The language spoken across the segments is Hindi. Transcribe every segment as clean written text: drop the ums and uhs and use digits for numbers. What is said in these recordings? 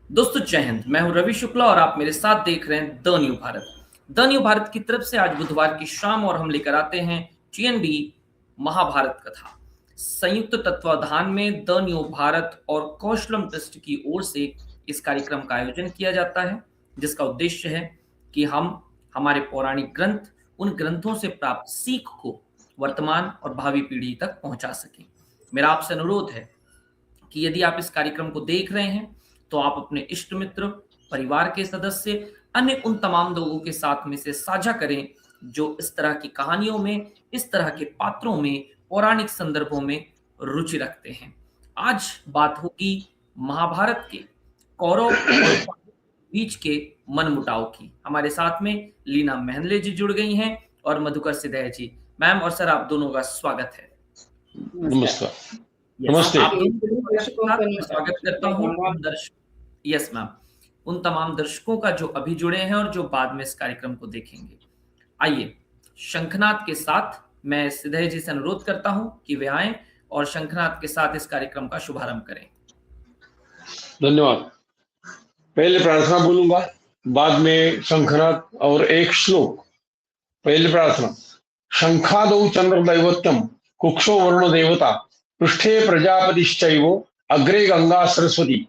दोस्तों जय हिंद। मैं हूं रवि शुक्ला और आप मेरे साथ देख रहे हैं the new Bharat. The new Bharat की तरफ से आज बुधवार की शाम और हम लेकर आते हैं टीएनबी महाभारत कथा। संयुक्त तत्वाधान में द न्यू भारत और कौशलम ट्रस्ट की ओर से इस कार्यक्रम का आयोजन किया जाता है, जिसका उद्देश्य है कि हम हमारे पौराणिक ग्रंथ, उन ग्रंथों से प्राप्त सीख को वर्तमान और भावी पीढ़ी तक पहुंचा सकें। मेरा आपसे अनुरोध है कि यदि आप इस कार्यक्रम को देख रहे हैं तो आप अपने इष्ट मित्र, परिवार के सदस्य, अन्य उन तमाम लोगों के साथ में से साझा करें जो इस तरह की कहानियों में, इस तरह के पात्रों में, पौराणिक संदर्भों में रुचि रखते हैं। आज बात होगी महाभारत के कौरव और पांडव के बीच के मनमुटाव की। हमारे साथ में लीना मेहनले जी जुड़ गई हैं और मधुकर सिदह जी। मैम और सर, आप दोनों का स्वागत है। नमस्कार। नमस्ते। आप दोनों दर्शकों का का मैं स्वागत करता हूँ यस मैम, उन तमाम दर्शकों का जो अभी जुड़े हैं और जो बाद में इस कार्यक्रम को देखेंगे। आइए शंखनाद के साथ मैं सिदह जी से अनुरोध करता हूं कि वे आएं और शंखनाद के साथ इस कार्यक्रम का शुभारंभ करें। धन्यवाद। पहले प्रार्थना बोलूंगा, बाद में शंखनाद और एक श्लोक। पहले प्रार्थना। शंखादौ चंद्र दैवत्यम कुक्षो वरुण देवता पृष्ठे प्रजापतिश्चैव अग्रे गंगा सरस्वती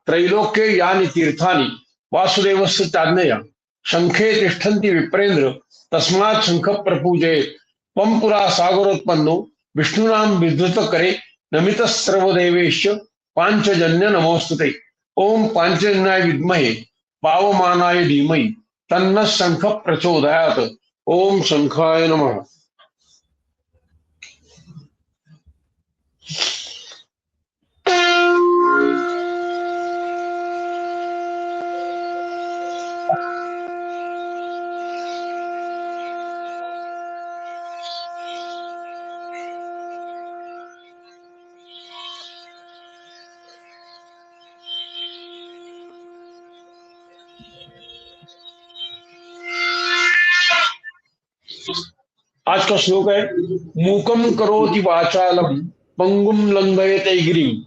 त्रैलोक्ये यानि तीर्थानि वासुदेवस्य चाज्ञया शंखे तिष्ठन्ति विप्रेन्द्र तस्मात् शंख प्रपूजयेत् त्वं पुरा सागरोत्पन्नो विष्णुनां विद्युतकरे नमितः सर्वदेवेश्य पांचजन्य नमोस्तुते। ओम पांचजन्याय विद्महे पावमानाय धीमहि तन्नः शंख प्रचोदयात्। ओम शंखाय नमः। आज का श्लोक है, मूकम करोति वाचालम पंगुम लंघयते गिरिम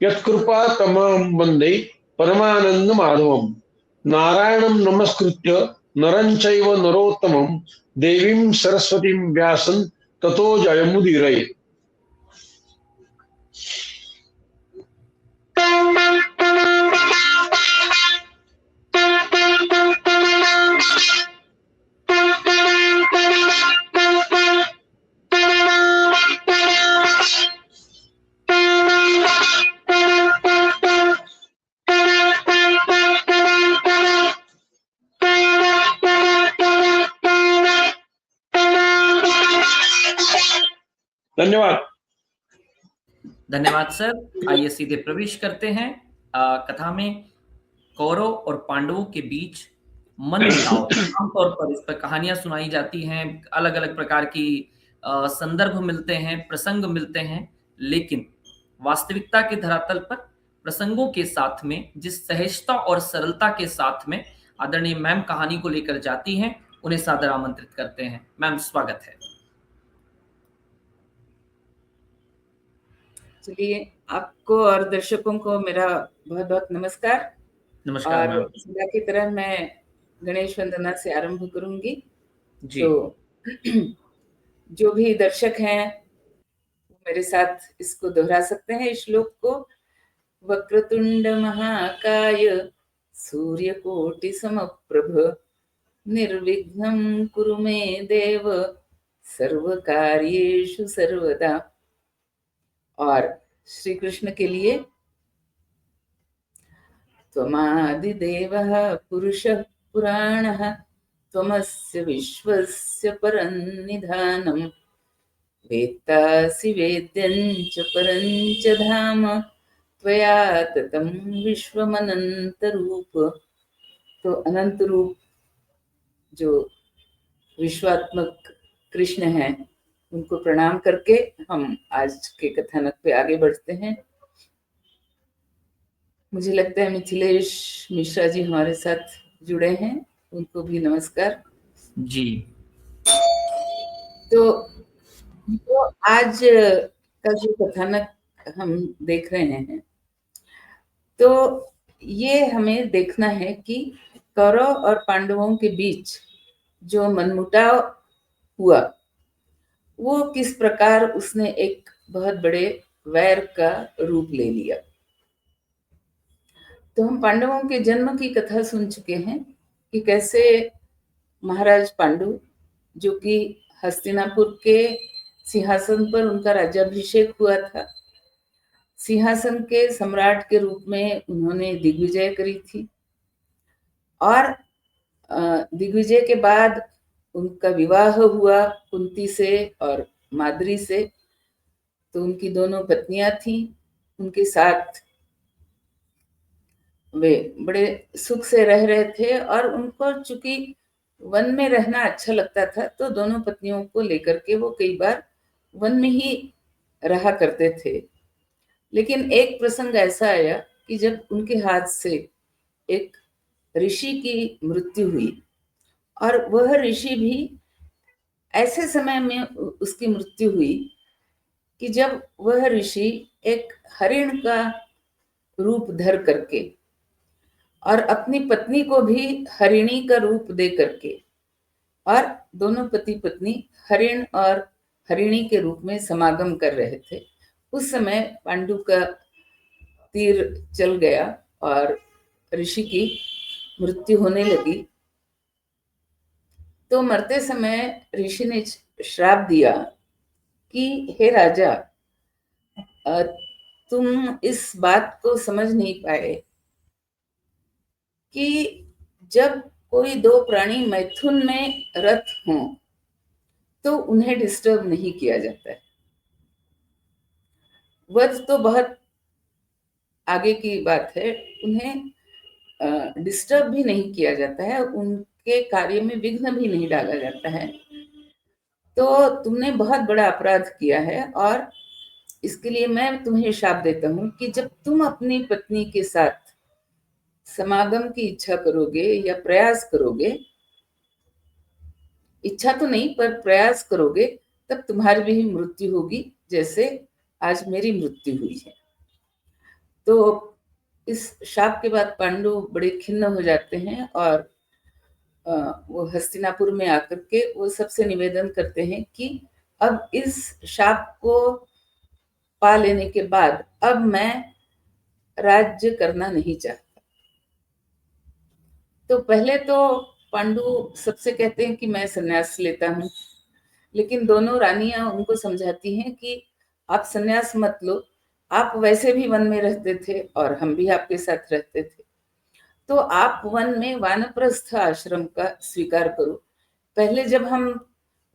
यत्कृपा तमहं वंदे परमानंद माधवम। नारायणं नमस्कृत्य नरं चैव नरोत्तमं देवीं सरस्वतीं व्यासं ततो जयमुदीरये। धन्यवाद। धन्यवाद सर। आइए सीधे प्रवेश करते हैं कथा में। कौरव और पांडवों के बीच मनमुटाव, आमतौर पर इस पर कहानियां सुनाई जाती हैं, अलग अलग प्रकार की संदर्भ मिलते हैं, प्रसंग मिलते हैं, लेकिन वास्तविकता के धरातल पर प्रसंगों के साथ में जिस सहजता और सरलता के साथ में आदरणीय मैम कहानी को लेकर जाती हैं, उन्हें सादर आमंत्रित करते हैं। मैम स्वागत है। चलिए, आपको और दर्शकों को मेरा बहुत बहुत नमस्कार। नमस्कार मैम। और सदा की तरह मैं गणेश वंदना से आरंभ करूंगी जी। तो जो भी दर्शक हैं वो मेरे साथ इसको दोहरा सकते हैं, इस श्लोक को। वक्रतुंड महाकाय सूर्यकोटि समप्रभ निर्विघ्नं कुरु मे देव सर्वकार्येषु सर्वदा। और श्री कृष्ण के लिए, त्वमादिदेवः पुरुषः पुराणः त्वमस्य विश्वस्य परन्निधानम् वेत्तासि वेद्यं च परं च धाम त्वया ततं विश्वमनंत रूप। तो अनंत रूप जो विश्वात्मक कृष्ण हैं, उनको प्रणाम करके हम आज के कथानक पे आगे बढ़ते हैं। मुझे लगता है मिथिलेश मिश्रा जी हमारे साथ जुड़े हैं, उनको भी नमस्कार जी। तो आज का जो कथानक हम देख रहे हैं, तो ये हमें देखना है कि कौरव और पांडवों के बीच जो मनमुटाव हुआ वो किस प्रकार उसने एक बहुत बड़े वैर का रूप ले लिया। तो हम पांडवों के जन्म की कथा सुन चुके हैं कि कैसे महाराज पांडु, जो कि हस्तिनापुर के सिंहासन पर उनका राज्याभिषेक हुआ था, सिंहासन के सम्राट के रूप में उन्होंने दिग्विजय करी थी, और दिग्विजय के बाद उनका विवाह हुआ कुंती से और माद्री से। तो उनकी दोनों पत्नियां थीं, उनके साथ वे बड़े सुख से रह रहे थे, और उनको चूंकि वन में रहना अच्छा लगता था तो दोनों पत्नियों को लेकर के वो कई बार वन में ही रहा करते थे। लेकिन एक प्रसंग ऐसा आया कि जब उनके हाथ से एक ऋषि की मृत्यु हुई, और वह ऋषि भी ऐसे समय में उसकी मृत्यु हुई कि जब वह ऋषि एक हरिण का रूप धर करके और अपनी पत्नी को भी हरिणी का रूप दे करके, और दोनों पति पत्नी हरिण और हरिणी के रूप में समागम कर रहे थे। उस समय पांडु का तीर चल गया और ऋषि की मृत्यु होने लगी। तो मरते समय ऋषि ने श्राप दिया कि हे राजा, तुम इस बात को समझ नहीं पाए कि जब कोई दो प्राणी मैथुन में रत हों तो उन्हें डिस्टर्ब नहीं किया जाता है। वध तो बहुत आगे की बात है, उन्हें डिस्टर्ब भी नहीं किया जाता है, उनके कार्य में विघ्न भी नहीं डाला जाता है। तो तुमने बहुत बड़ा अपराध किया है, और इसके लिए मैं तुम्हें शाप देता हूं कि जब तुम अपनी पत्नी के साथ समागम की इच्छा करोगे या प्रयास करोगे, इच्छा तो नहीं पर प्रयास करोगे, तब तुम्हारी भी मृत्यु होगी जैसे आज मेरी मृत्यु हुई है। तो इस शाप के बाद पांडु बड़े खिन्न हो जाते हैं, और वो हस्तिनापुर में आकर के वो सबसे निवेदन करते हैं कि अब इस शाप को पा लेने के बाद अब मैं राज्य करना नहीं चाहता। तो पहले तो पांडु सबसे कहते हैं कि मैं संन्यास लेता हूँ, लेकिन दोनों रानियां उनको समझाती हैं कि आप संन्यास मत लो, आप वैसे भी वन में रहते थे और हम भी आपके साथ रहते थे, तो आप वन में वानप्रस्थ आश्रम का स्वीकार करो। पहले जब हम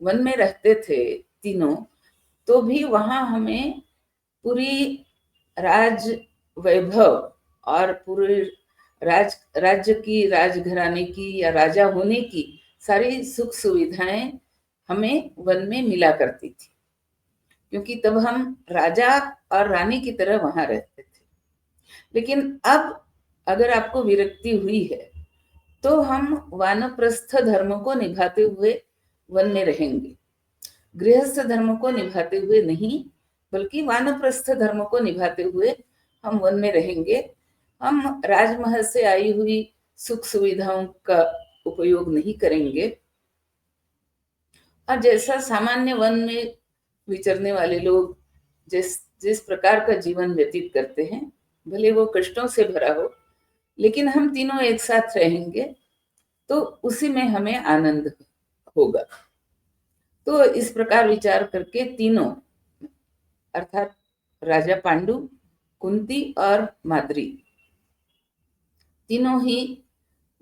वन में रहते थे तीनों, तो भी वहां हमें पूरी राज वैभव और पूरे राज्य की, राजघराने की या राजा होने की सारी सुख सुविधाएं हमें वन में मिला करती थी, क्योंकि तब हम राजा और रानी की तरह वहां रहते थे। लेकिन अब अगर आपको विरक्ति हुई है तो हम वानप्रस्थ धर्म को निभाते हुए वन में रहेंगे, गृहस्थ धर्म को निभाते हुए नहीं, बल्कि वानप्रस्थ धर्म को निभाते हुए हम वन में रहेंगे। हम राजमहल से आई हुई सुख सुविधाओं का उपयोग नहीं करेंगे, और जैसा सामान्य वन में विचरने वाले लोग जिस जिस प्रकार का जीवन व्यतीत करते हैं, भले वो कष्टों से भरा हो, लेकिन हम तीनों एक साथ रहेंगे तो उसी में हमें आनंद होगा। तो इस प्रकार विचार करके तीनों, अर्थात राजा पांडु, कुंती और माद्री, तीनों ही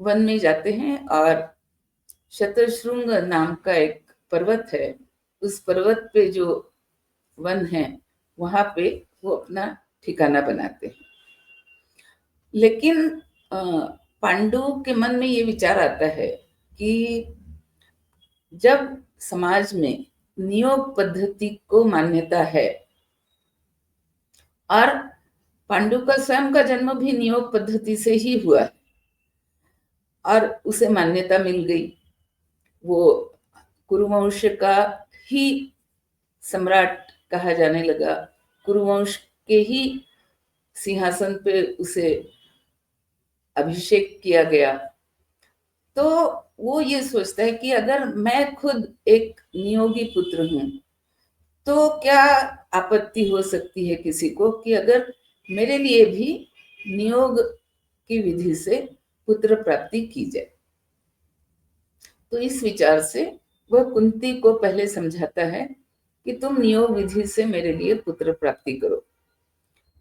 वन में जाते हैं, और शतशृंग नाम का एक पर्वत है, उस पर्वत पे जो वन है वहां पे वो अपना ठिकाना बनाते हैं। लेकिन पांडु के मन में ये विचार आता है कि जब समाज में नियोग पद्धति को मान्यता है, और पांडु का स्वयं का जन्म भी नियोग पद्धति से ही हुआ है और उसे मान्यता मिल गई, वो कुरुवंश का ही सम्राट कहा जाने लगा, कुरुवंश के ही सिंहासन पे उसे अभिषेक किया गया, तो वो ये सोचता है कि अगर मैं खुद एक नियोगी पुत्र हूं, तो क्या आपत्ति हो सकती है किसी को कि अगर मेरे लिए भी नियोग की विधि से पुत्र प्राप्ति की जाए। तो इस विचार से वह कुंती को पहले समझाता है कि तुम नियोग विधि से मेरे लिए पुत्र प्राप्ति करो।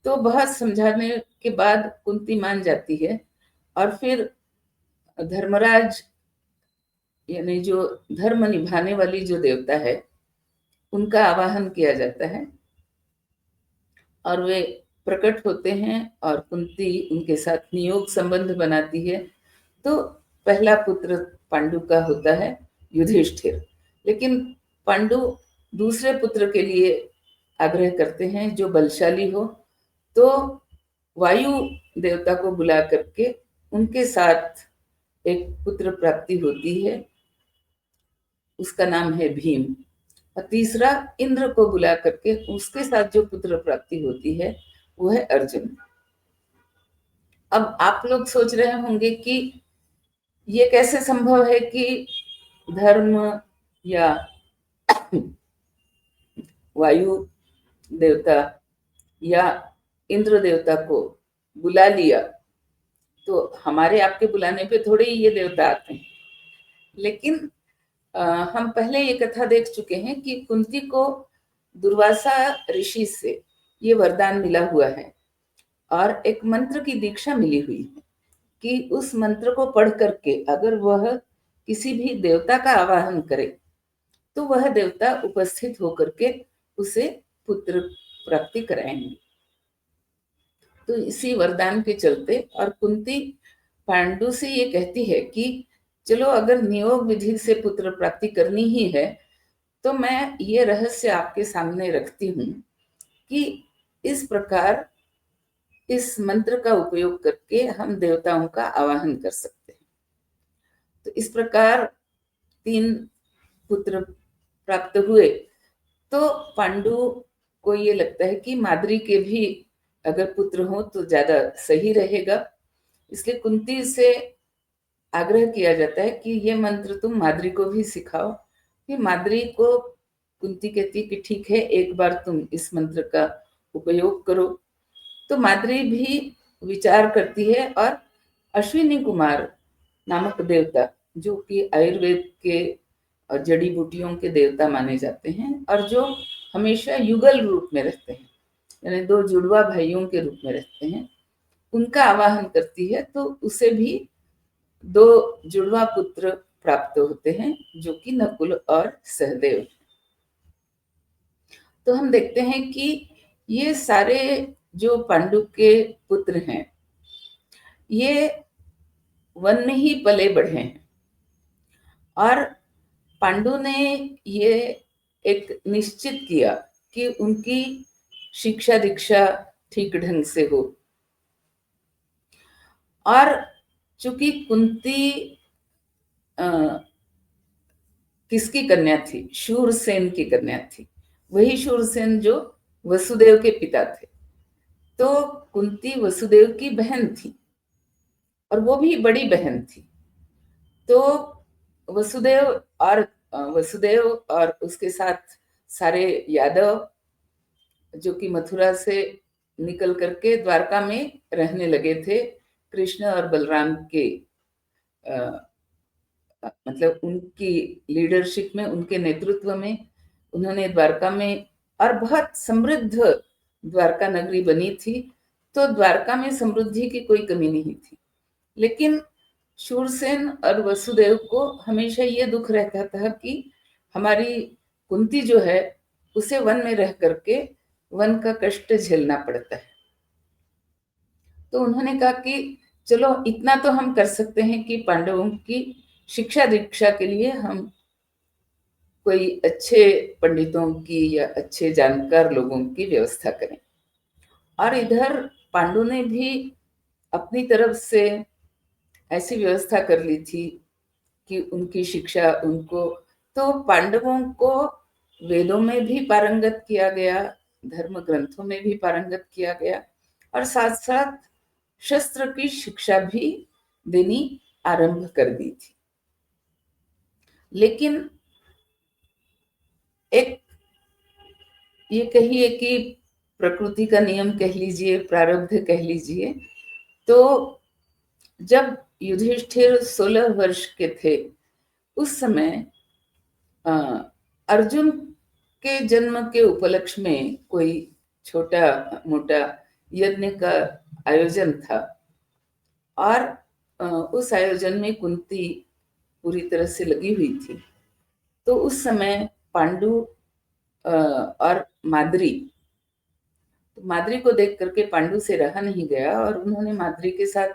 तो बहुत समझाने के बाद कुंती मान जाती है और फिर धर्मराज यानी जो धर्म निभाने वाली जो देवता है उनका आवाहन किया जाता है और वे प्रकट होते हैं और कुंती उनके साथ नियोग संबंध बनाती है। तो पहला पुत्र पांडु का होता है युधिष्ठिर, लेकिन पांडु दूसरे पुत्र के लिए आग्रह करते हैं जो बलशाली हो। तो वायु देवता को बुला करके उनके साथ एक पुत्र प्राप्ति होती है, उसका नाम है भीम। और तीसरा इंद्र को बुला करके उसके साथ जो पुत्र प्राप्ति होती है वो है अर्जुन। अब आप लोग सोच रहे होंगे कि ये कैसे संभव है कि धर्म या वायु देवता या इंद्र देवता को बुला लिया, तो हमारे आपके बुलाने पे थोड़े ही ये देवता आते हैं। लेकिन हम पहले ये कथा देख चुके हैं कि कुंती को दुर्वासा ऋषि से ये वरदान मिला हुआ है और एक मंत्र की दीक्षा मिली हुई है कि उस मंत्र को पढ़ करके अगर वह किसी भी देवता का आवाहन करे तो वह देवता उपस्थित होकर के उसे पुत्र प्राप्ति कराएंगे। तो इसी वरदान के चलते और कुंती पांडु से ये कहती है कि चलो अगर नियोग विधि से पुत्र प्राप्ति करनी ही है तो मैं ये रहस्य आपके सामने रखती हूँ कि इस प्रकार इस मंत्र का उपयोग करके हम देवताओं का आवाहन कर सकते हैं। तो इस प्रकार 3 पुत्र प्राप्त हुए। तो पांडु को ये लगता है कि माद्री के भी अगर पुत्र हो तो ज्यादा सही रहेगा, इसलिए कुंती से आग्रह किया जाता है कि ये मंत्र तुम माद्री को भी सिखाओ। फिर माद्री को कुंती कहती कि ठीक है, एक बार तुम इस मंत्र का उपयोग करो। तो माद्री भी विचार करती है और अश्विनी कुमार नामक देवता जो कि आयुर्वेद के और जड़ी बूटियों के देवता माने जाते हैं और जो हमेशा युगल रूप में रहते हैं, यानी 2 जुड़वा भाइयों के रूप में रहते हैं, उनका आवाहन करती है। तो उसे भी 2 जुड़वा पुत्र प्राप्त होते हैं जो कि नकुल और सहदेव। तो हम देखते हैं कि ये सारे जो पांडु के पुत्र हैं ये वन में ही पले बढ़े हैं और पांडु ने ये एक निश्चित किया कि उनकी शिक्षा दीक्षा ठीक ढंग से हो। और चूंकि कुंती किसकी कन्या थी? शूरसेन की कन्या थी, वही शूरसेन जो वसुदेव के पिता थे। तो कुंती वसुदेव की बहन थी और वो भी बड़ी बहन थी। तो वसुदेव और उसके साथ सारे यादव जो कि मथुरा से निकल करके द्वारका में रहने लगे थे, कृष्ण और बलराम के मतलब उनकी लीडरशिप में, उनके नेतृत्व में उन्होंने द्वारका में, और बहुत समृद्ध द्वारका नगरी बनी थी। तो द्वारका में समृद्धि की कोई कमी नहीं थी, लेकिन शूरसेन और वसुदेव को हमेशा ये दुख रहता था कि हमारी कुंती जो है उसे वन में रह करके वन का कष्ट झेलना पड़ता है। तो उन्होंने कहा कि चलो इतना तो हम कर सकते हैं कि पांडवों की शिक्षा दीक्षा के लिए हम कोई अच्छे पंडितों की या अच्छे जानकार लोगों की व्यवस्था करें। और इधर पांडु ने भी अपनी तरफ से ऐसी व्यवस्था कर ली थी कि उनकी शिक्षा उनको, तो पांडवों को वेदों में भी पारंगत किया गया, धर्म ग्रंथों में भी पारंगत किया गया और साथ साथ शस्त्र की शिक्षा भी देनी आरंभ कर दी थी। लेकिन एक ये कहिए कि प्रकृति का नियम कह लीजिए, प्रारब्ध कह लीजिए, तो जब युधिष्ठिर 16 वर्ष के थे उस समय अर्जुन के जन्म के उपलक्ष्य में कोई छोटा मोटा यज्ञ का आयोजन था और उस आयोजन में कुंती पूरी तरह से लगी हुई थी। तो उस समय पांडु और माद्री, माद्री को देख करके पांडु से रहा नहीं गया और उन्होंने माद्री के साथ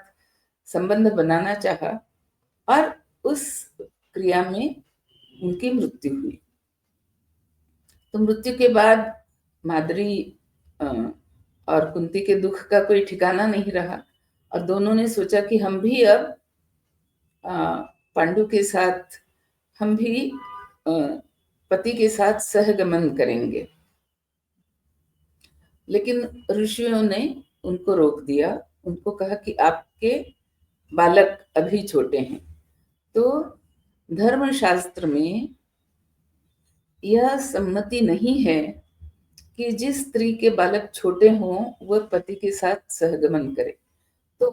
संबंध बनाना चाहा और उस क्रिया में उनकी मृत्यु हुई। तो मृत्यु के बाद माद्री और कुंती के दुख का कोई ठिकाना नहीं रहा और दोनों ने सोचा कि हम भी अब पांडु के साथ, हम भी पति के साथ सहगमन करेंगे। लेकिन ऋषियों ने उनको रोक दिया, उनको कहा कि आपके बालक अभी छोटे हैं। तो धर्मशास्त्र में यह सम्मति नहीं है कि जिस स्त्री के बालक छोटे हों वह पति के साथ सहगमन करे। तो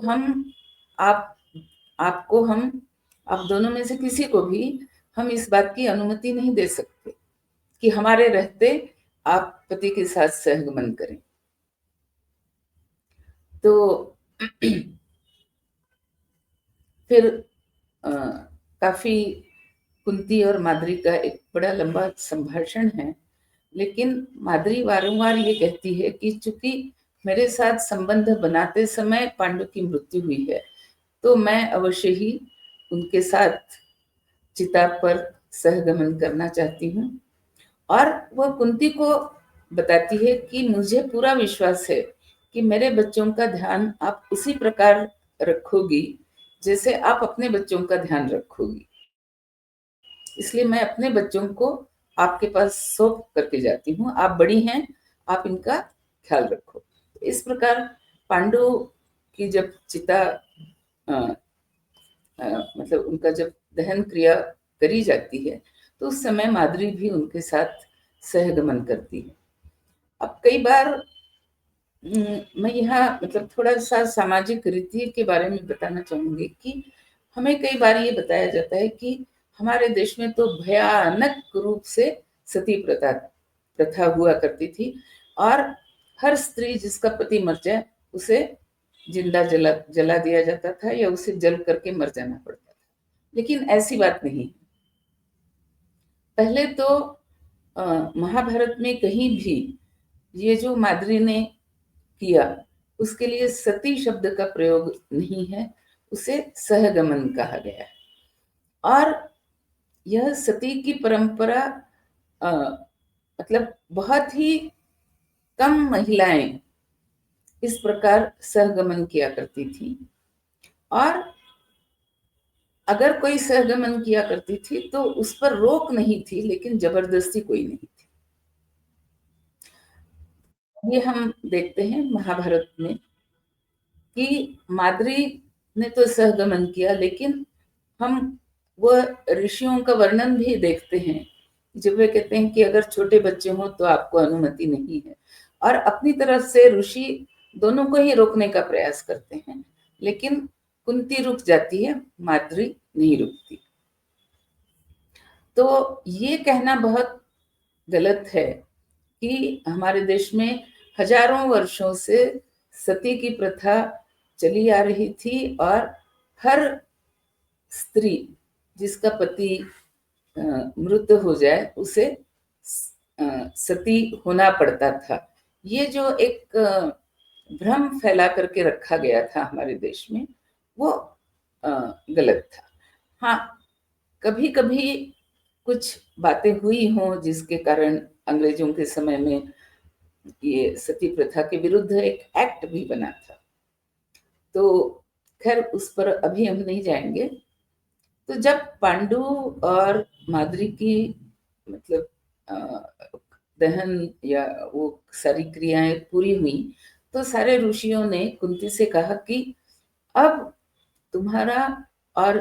आप दोनों में से किसी को भी हम इस बात की अनुमति नहीं दे सकते कि हमारे रहते आप पति के साथ सहगमन करें। तो फिर काफी कुंती और माद्री का एक बड़ा लंबा संभाषण है, लेकिन माद्री वारंवार ये कहती है कि चूंकि मेरे साथ संबंध बनाते समय पांडु की मृत्यु हुई है तो मैं अवश्य ही उनके साथ चिता पर सहगमन करना चाहती हूँ। और वह कुंती को बताती है कि मुझे पूरा विश्वास है कि मेरे बच्चों का ध्यान आप उसी प्रकार रखोगी जैसे आप अपने बच्चों का ध्यान रखोगी, इसलिए मैं अपने बच्चों को आपके पास सौंप करके जाती हूँ, आप बड़ी हैं, आप इनका ख्याल रखो। इस प्रकार पांडु की जब चिता मतलब उनका जब दहन क्रिया करी जाती है तो उस समय माद्री भी उनके साथ सहगमन करती है। अब कई बार मैं यहाँ मतलब थोड़ा सा सामाजिक रीति के बारे में बताना चाहूंगी कि हमें कई बार ये बताया जाता है कि हमारे देश में तो भयानक रूप से सती प्रथा हुआ करती थी और हर स्त्री जिसका पति मर जाए उसे जिंदा जला दिया जाता था या उसे जल करके मर जाना पड़ता था। लेकिन ऐसी बात नहीं। पहले तो महाभारत में कहीं भी ये जो माद्री ने किया उसके लिए सती शब्द का प्रयोग नहीं है, उसे सहगमन कहा गया है। और यह सती की परंपरा मतलब बहुत ही कम महिलाएं इस प्रकार सहगमन किया करती थी और अगर कोई सहगमन किया करती थी तो उस पर रोक नहीं थी, लेकिन जबरदस्ती कोई नहीं थी। ये हम देखते हैं महाभारत में कि माद्री ने तो सहगमन किया, लेकिन हम वह ऋषियों का वर्णन भी देखते हैं जब वे कहते हैं कि अगर छोटे बच्चे हों तो आपको अनुमति नहीं है, और अपनी तरफ से ऋषि दोनों को ही रोकने का प्रयास करते हैं, लेकिन कुंती रुक जाती है, माद्री नहीं रुकती। तो ये कहना बहुत गलत है कि हमारे देश में हजारों वर्षों से सती की प्रथा चली आ रही थी और हर स्त्री जिसका पति मृत हो जाए उसे सती होना पड़ता था। ये जो एक भ्रम फैला करके रखा गया था हमारे देश में, वो गलत था। हाँ, कभी कभी कुछ बातें हुई हों जिसके कारण अंग्रेजों के समय में ये सती प्रथा के विरुद्ध एक एक्ट भी बना था, तो खैर उस पर अभी हम नहीं जाएंगे। तो जब पांडु और माद्री की मतलब दहन या वो सारी क्रियाएं पूरी हुई तो सारे ऋषियों ने कुंती से कहा कि अब तुम्हारा और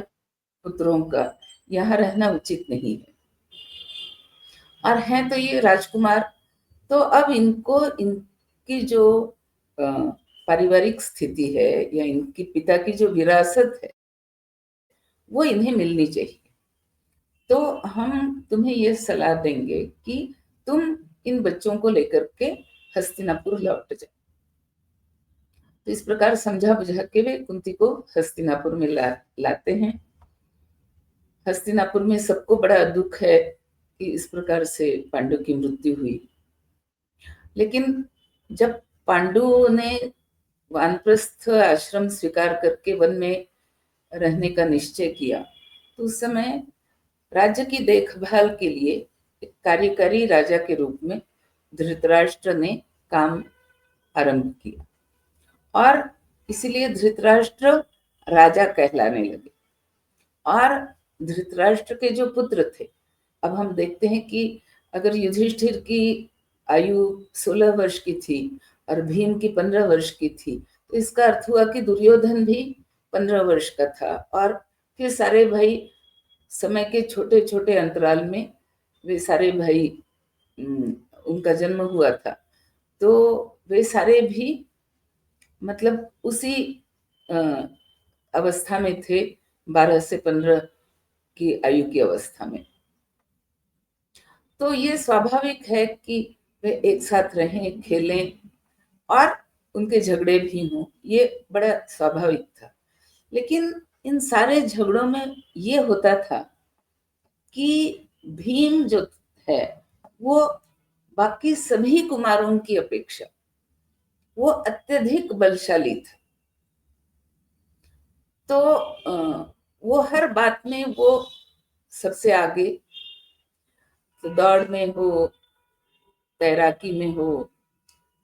पुत्रों का यहाँ रहना उचित नहीं है, और हैं तो ये राजकुमार, तो अब इनको इनकी जो पारिवारिक स्थिति है या इनकी पिता की जो विरासत है वो इन्हें मिलनी चाहिए। तो हम तुम्हें ये सलाह देंगे कि तुम इन बच्चों को लेकर के हस्तिनापुर लौट जाओ। तो इस प्रकार समझा बुझा के वे कुंती को हस्तिनापुर में लाते हैं। हस्तिनापुर में सबको बड़ा दुख है कि इस प्रकार से पांडु की मृत्यु हुई, लेकिन जब पांडुओं ने वानप्रस्थ आश्रम स्वीकार करके वन में रहने का निश्चय किया, तो उस समय राज्य की देखभाल के लिए एक कार्यकारी राजा के रूप में धृतराष्ट्र ने काम आरंभ किया, और इसीलिए धृतराष्ट्र राजा कहलाने लगे। और धृतराष्ट्र के जो पुत्र थे, अब हम देखते हैं कि अगर युधिष्ठिर की आयु 16 वर्ष की थी और भीम की 15 वर्ष की थी, तो इसका अर्थ हुआ कि दुर्योधन भी 15 वर्ष का था, और फिर सारे भाई समय के छोटे छोटे अंतराल में वे सारे भाई उनका जन्म हुआ था, तो वे सारे भी मतलब उसी अवस्था में थे, 12 से 15 की आयु की अवस्था में। तो ये स्वाभाविक है कि वे एक साथ रहें, खेलें और उनके झगड़े भी हों, ये बड़ा स्वाभाविक था। लेकिन इन सारे झगड़ों में ये होता था कि भीम जो है वो बाकी सभी कुमारों की अपेक्षा वो अत्यधिक बलशाली था। तो वो हर बात में वो सबसे आगे, तो दौड़ में हो, तैराकी में हो,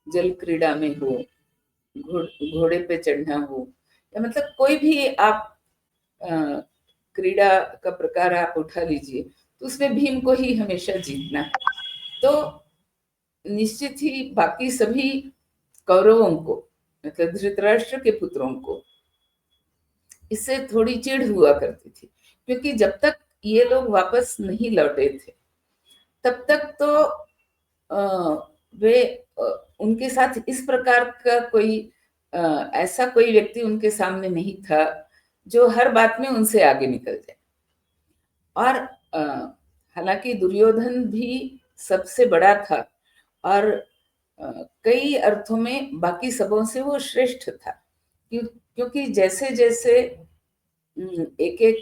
जल क्रीड़ा में हो, घोड़े पे चढ़ना हो, या मतलब कोई भी आप क्रीड़ा का प्रकार आप उठा लीजिए, तो उसमें भीम को ही हमेशा जीतना है। तो निश्चित ही बाकी सभी कौरवों को, मतलब धृतराष्ट्र के पुत्रों को इससे थोड़ी चिढ़ हुआ करती थी, क्योंकि जब तक ये लोग वापस नहीं लौटे थे तब तक तो वे उनके साथ इस प्रकार का कोई ऐसा कोई व्यक्ति उनके सामने नहीं था जो हर बात में उनसे आगे निकल जाए। और हालांकि दुर्योधन भी सबसे बड़ा था और कई अर्थों में बाकी सबों से वो श्रेष्ठ था, क्योंकि जैसे जैसे एक एक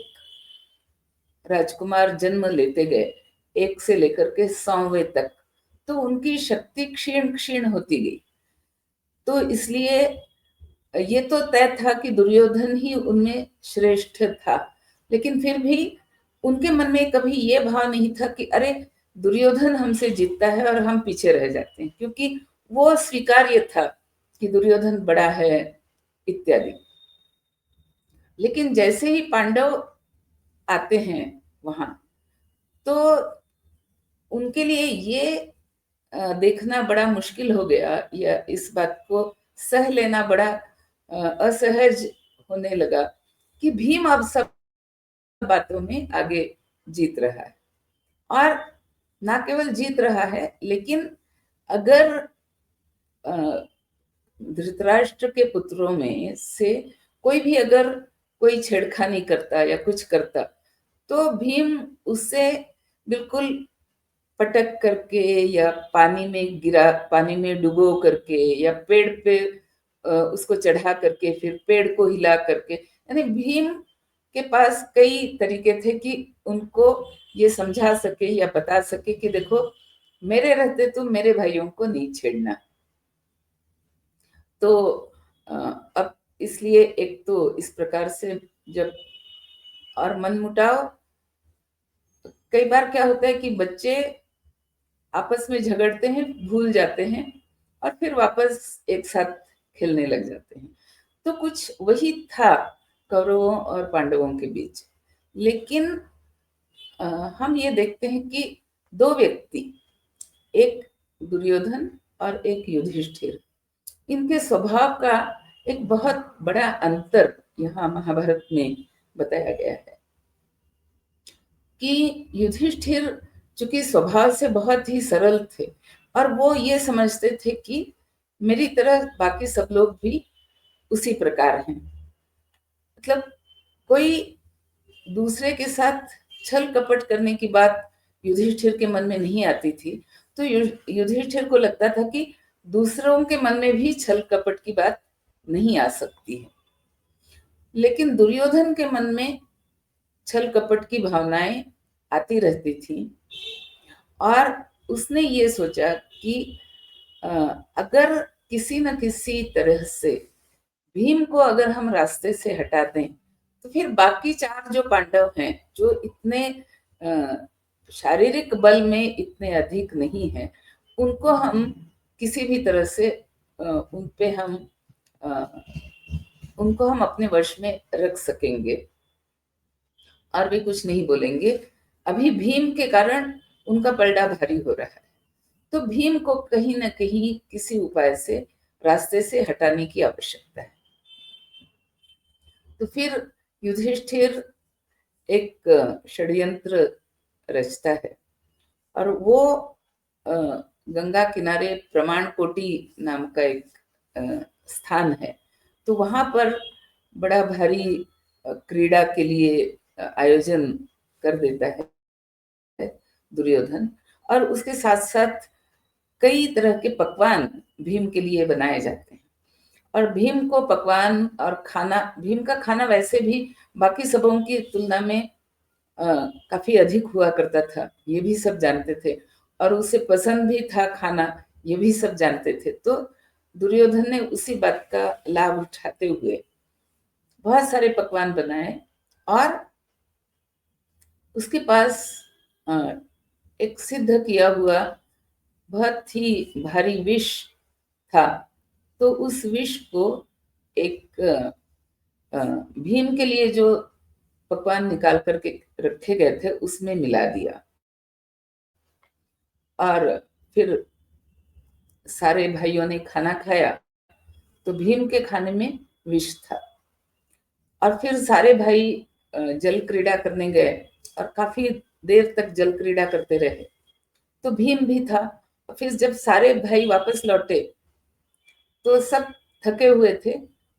राजकुमार जन्म लेते गए, 1 से लेकर के 100वें तक, तो उनकी शक्ति क्षीण क्षीण होती गई। तो इसलिए ये तो तय था कि दुर्योधन ही उनमें श्रेष्ठ था, लेकिन फिर भी उनके मन में कभी ये भाव नहीं था कि अरे दुर्योधन हमसे जीतता है और हम पीछे रह जाते हैं, क्योंकि वो स्वीकार्य था कि दुर्योधन बड़ा है इत्यादि। लेकिन जैसे ही पांडव आते हैं वहां, तो उनके लिए ये देखना बड़ा मुश्किल हो गया, या इस बात को सह लेना बड़ा असहज होने लगा कि भीम अब सब बातों में आगे जीत रहा है। और ना केवल जीत रहा है, लेकिन अगर धृतराष्ट्र के पुत्रों में से कोई भी अगर कोई छेड़खानी करता या कुछ करता, तो भीम उससे बिल्कुल पटक करके या पानी में गिरा, पानी में डुबो करके, या पेड़ पे उसको चढ़ा करके फिर पेड़ को हिला करके, यानी भीम के पास कई तरीके थे कि उनको ये समझा सके या बता सके कि देखो मेरे रहते तुम मेरे भाइयों को नहीं छेड़ना। तो अब इसलिए एक तो इस प्रकार से जब और मनमुटाव, कई बार क्या होता है कि बच्चे आपस में झगड़ते हैं, भूल जाते हैं और फिर वापस एक साथ खेलने लग जाते हैं। तो कुछ वही था कौरवों और पांडवों के बीच। लेकिन हम ये देखते हैं कि 2 व्यक्ति, एक दुर्योधन और एक युधिष्ठिर, इनके स्वभाव का एक बहुत बड़ा अंतर यहाँ महाभारत में बताया गया है कि युधिष्ठिर चूंकि स्वभाव से बहुत ही सरल थे और वो ये समझते थे कि मेरी तरह बाकी सब लोग भी उसी प्रकार हैं। मतलब कोई दूसरे के साथ छल कपट करने की बात युधिष्ठिर के मन में नहीं आती थी। तो युधिष्ठिर को लगता था कि दूसरों के मन में भी छल कपट की बात नहीं आ सकती है। लेकिन दुर्योधन के मन में छल कपट की भावनाएं आती रहती थी और उसने ये सोचा कि अगर किसी न किसी तरह से भीम को अगर हम रास्ते से हटा दें तो फिर बाकी चार जो पांडव हैं जो इतने शारीरिक बल में इतने अधिक नहीं हैं, उनको हम किसी भी तरह से उनको हम अपने वश में रख सकेंगे और भी कुछ नहीं बोलेंगे। अभी भीम के कारण उनका पलड़ा भारी हो रहा है, तो भीम को कहीं ना कहीं किसी उपाय से रास्ते से हटाने की आवश्यकता है। तो फिर युधिष्ठिर एक षड्यंत्र रचता है और वो गंगा किनारे प्रमाण कोटि नाम का एक स्थान है, तो वहां पर बड़ा भारी क्रीड़ा के लिए आयोजन कर देता है दुर्योधन, और उसके साथ साथ कई तरह के पकवान भीम के लिए बनाए जाते हैं। और भीम को पकवान और खाना, भीम का खाना वैसे भी बाकी सबों की तुलना में काफी अधिक हुआ करता था, ये भी सब जानते थे, और उसे पसंद भी था खाना, ये भी सब जानते थे। तो दुर्योधन ने उसी बात का लाभ उठाते हुए बहुत सारे पकवान बनाए और उसके पास एक सिद्ध किया हुआ बहुत ही भारी विष था। तो उस विष को एक भीम के लिए जो पकवान निकाल करके रखे गए थे उसमें मिला दिया और फिर सारे भाइयों ने खाना खाया तो भीम के खाने में विष था। और फिर सारे भाई जल क्रीड़ा करने गए और काफी देर तक जल क्रीड़ा करते रहे, तो भीम भी था। फिर जब सारे भाई वापस लौटे तो सब थके हुए थे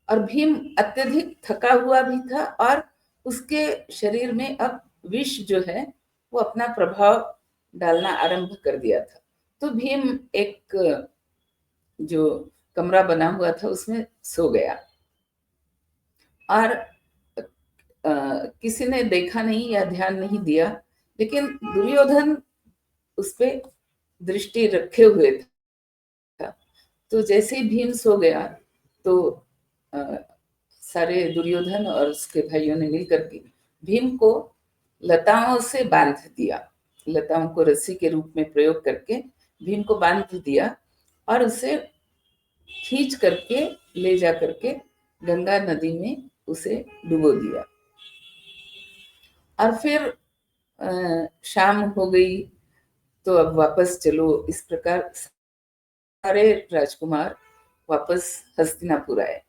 और भीम अत्यधिक थका हुआ भी था और उसके शरीर में अब विष जो है वो अपना प्रभाव डालना आरंभ कर दिया था। तो भीम एक जो कमरा बना हुआ था उसमें सो गया और किसी ने देखा नहीं या ध्यान नहीं दिया, लेकिन दुर्योधन उस पे दृष्टि रखे हुए था। तो जैसे ही भीम सो गया तो सारे दुर्योधन और उसके भाइयों ने मिलकर के भीम को लताओं से बांध दिया, लताओं को रस्सी के रूप में प्रयोग करके भीम को बांध दिया और उसे खींच करके ले जा करके गंगा नदी में उसे डुबो दिया। और फिर शाम हो गई तो अब वापस चलो, इस प्रकार सारे राजकुमार वापस हस्तिनापुर आए।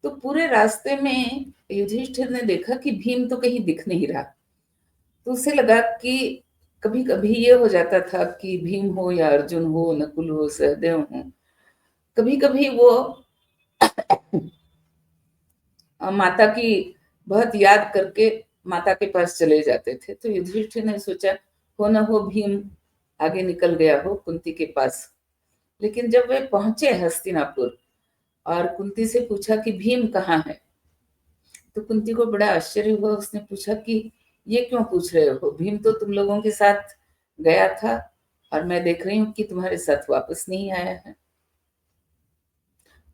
तो पूरे रास्ते में युधिष्ठिर ने देखा कि भीम तो कहीं दिख नहीं रहा, तो उसे लगा कि कभी कभी ये हो जाता था कि भीम हो या अर्जुन हो, नकुल हो, सहदेव हो, कभी कभी वो माता की बहुत याद करके माता के पास चले जाते थे। तो युधिष्ठिर ने सोचा हो न हो भीम आगे निकल गया हो कुंती के पास। लेकिन जब वे पहुंचे हस्तिनापुर और कुंती से पूछा कि भीम कहाँ है, तो कुंती को बड़ा आश्चर्य हुआ। उसने पूछा कि ये क्यों पूछ रहे हो, भीम तो तुम लोगों के साथ गया था और मैं देख रही हूँ कि तुम्हारे साथ वापस नहीं आया है।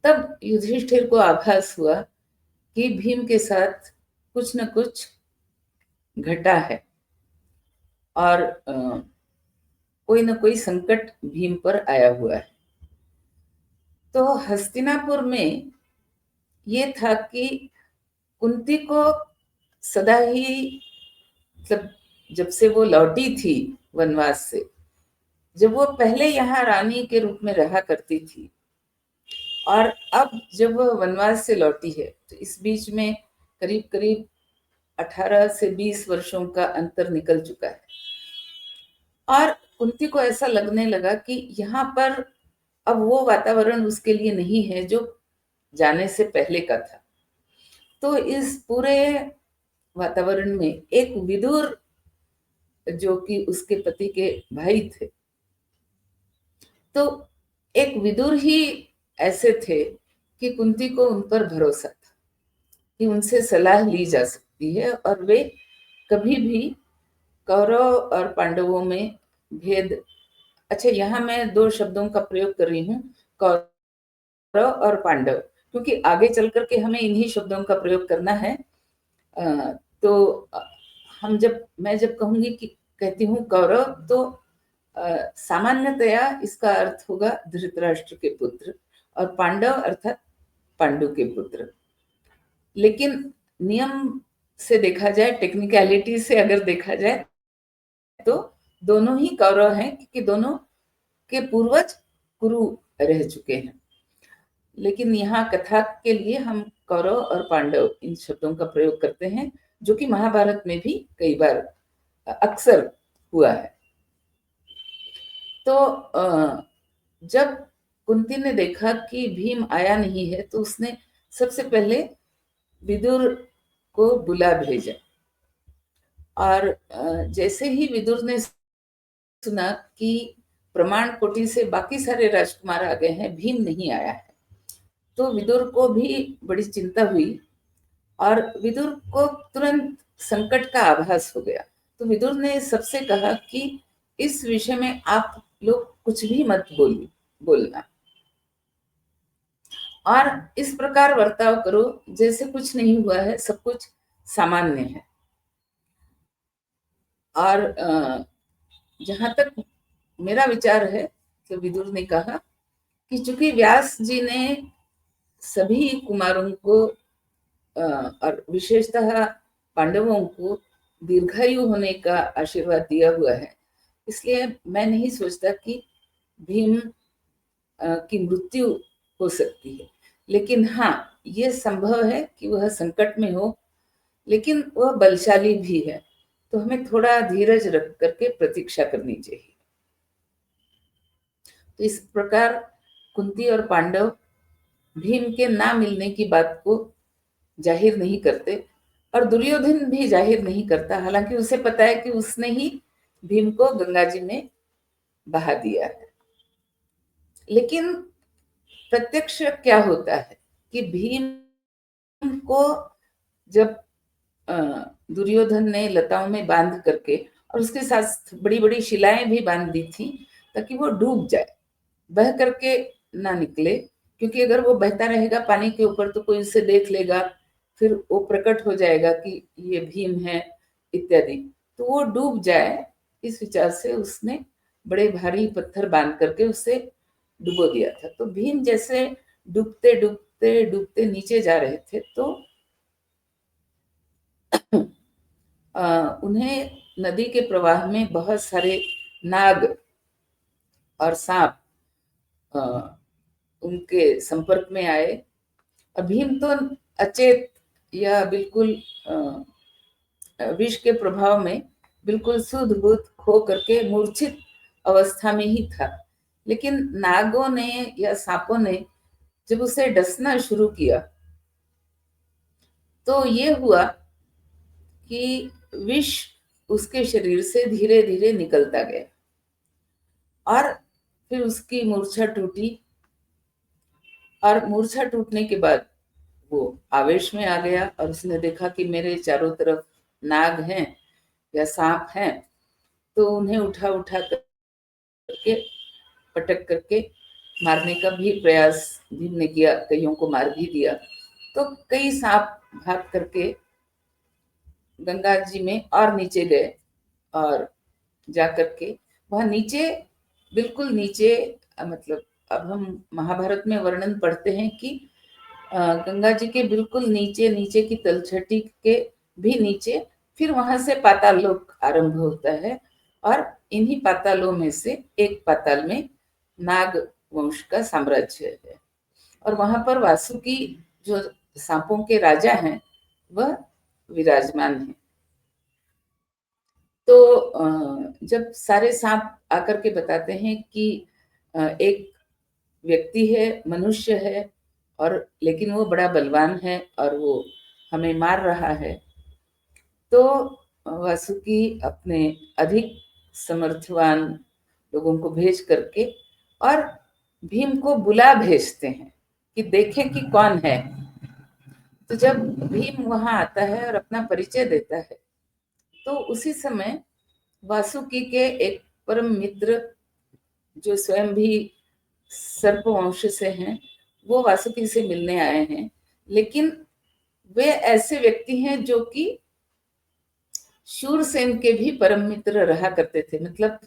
तब युधिष्ठिर को आभास हुआ कि भीम के साथ कुछ न कुछ घटा है और कोई न कोई संकट भीम पर आया हुआ है। तो हस्तिनापुर में ये था कि कुंती को सदा ही, मतलब जब से वो लौटी थी वनवास से, जब वो पहले यहाँ रानी के रूप में रहा करती थी और अब जब वो वनवास से लौटी है तो इस बीच में करीब करीब 18 से 20 वर्षों का अंतर निकल चुका है। और कुंती को ऐसा लगने लगा कि यहाँ पर अब वो वातावरण उसके लिए नहीं है जो जाने से पहले का था। तो इस पूरे वातावरण में एक विदुर, जो कि उसके पति के भाई थे, तो एक विदुर ही ऐसे थे कि कुंती को उन पर भरोसा था कि उनसे सलाह ली जा सकती है और वे कभी भी कौरव और पांडवों में भेद, अच्छा यहाँ मैं दो शब्दों का प्रयोग कर रही हूँ, कौरव और पांडव, क्योंकि आगे चल करके हमें इन्हीं शब्दों का प्रयोग करना है। तो मैं जब कहूंगी कि कहती हूँ कौरव, तो सामान्यतया इसका अर्थ होगा धृतराष्ट्र के पुत्र, और पांडव अर्थात पांडु के पुत्र। लेकिन नियम से देखा जाए, टेक्निकलिटी से अगर देखा जाए, तो दोनों ही कौरव हैं, क्योंकि दोनों के पूर्वज कुरु रह चुके हैं। लेकिन यहाँ कथा के लिए हम कौरव और पांडव इन शब्दों का प्रयोग करते हैं, जो कि महाभारत में भी कई बार अक्सर हुआ है। तो जब कुंती ने देखा कि भीम आया नहीं है, तो उसने सबसे पहले विदुर को बुला भेजा। और जैसे ही विदुर ने सुना कि प्रमाण कोटि से बाकी सारे राजकुमार आ गए हैं, भीम नहीं आया है, तो विदुर को भी बड़ी चिंता हुई और विदुर को तुरंत संकट का आभास हो गया। तो विदुर ने सबसे कहा कि इस विषय में आप लोग कुछ भी मत बोलना, और इस प्रकार बर्ताव करो जैसे कुछ नहीं हुआ है, सब कुछ सामान्य है। और जहां तक मेरा विचार है, तो विदुर ने कहा कि चूंकि व्यास जी ने सभी कुमारों को और विशेषतः पांडवों को दीर्घायु होने का आशीर्वाद दिया हुआ है, इसलिए मैं नहीं सोचता कि भीम की मृत्यु हो सकती है। लेकिन हाँ, ये संभव है कि वह संकट में हो, लेकिन वह बलशाली भी है, तो हमें थोड़ा धीरज रख करके प्रतीक्षा करनी चाहिए। तो इस प्रकार कुंती और पांडव भीम के ना मिलने की बात को जाहिर नहीं करते, और दुर्योधन भी जाहिर नहीं करता, हालांकि उसे पता है कि उसने ही भीम को गंगा जी में बहा दिया है। लेकिन प्रत्यक्ष क्या होता है कि भीम को जब दुर्योधन ने लताओं में बांध करके, और उसके साथ बड़ी बड़ी शिलाएं भी बांध दी थी ताकि वो डूब जाए, बह करके ना निकले, क्योंकि अगर वो बहता रहेगा पानी के ऊपर तो कोई उसे देख लेगा, फिर वो प्रकट हो जाएगा कि ये भीम है इत्यादि, तो वो डूब जाए, इस विचार से उसने बड़े भारी पत्थर बांध करके उसे डुबो दिया था। तो भीम जैसे डूबते डूबते डूबते नीचे जा रहे थे, तो उन्हें नदी के प्रवाह में बहुत सारे नाग और सांप उनके संपर्क में आए, और भीम तो अचेत या बिल्कुल विष के प्रभाव में बिल्कुल सुध बुध खो करके मूर्छित अवस्था में ही था। लेकिन नागों ने या सांपों ने जब उसे डसना शुरू किया, तो ये हुआ कि विष उसके शरीर से धीरे धीरे निकलता गया, और फिर उसकी मूर्छा टूटी, और मूर्छा टूटने के बाद वो आवेश में आ गया, और उसने देखा कि मेरे चारों तरफ नाग हैं या सांप हैं, तो उन्हें उठा उठा करके पटक करके मारने का भी प्रयास भीम ने किया, कईयों को मार भी दिया। तो कई सांप भाग करके गंगा जी में और नीचे गए, और जा करके वहां नीचे, बिल्कुल नीचे, मतलब अब हम महाभारत में वर्णन पढ़ते हैं कि गंगा जी के बिल्कुल नीचे नीचे की तलछटी के भी नीचे फिर वहां से पाताल लोक आरंभ होता है, और इन्हीं पातालों में से एक पाताल में नाग वंश का साम्राज्य है, और वहां पर वासुकी जो सांपों के राजा हैं, वह विराजमान है। तो जब सारे सांप आकर के बताते हैं कि एक व्यक्ति है, मनुष्य है, और लेकिन वो बड़ा बलवान है और वो हमें मार रहा है, तो वासुकी अपने अधिक समर्थवान लोगों को भेज करके और भीम को बुला भेजते हैं कि देखें कि कौन है। तो जब भीम वहां आता है और अपना परिचय देता है, तो उसी समय वासुकी के एक परम मित्र, जो स्वयं भी सर्प वंश से हैं, वो वासुकी से मिलने आए हैं। लेकिन वे ऐसे व्यक्ति हैं जो कि शूरसेन के भी परम मित्र रहा करते थे। मतलब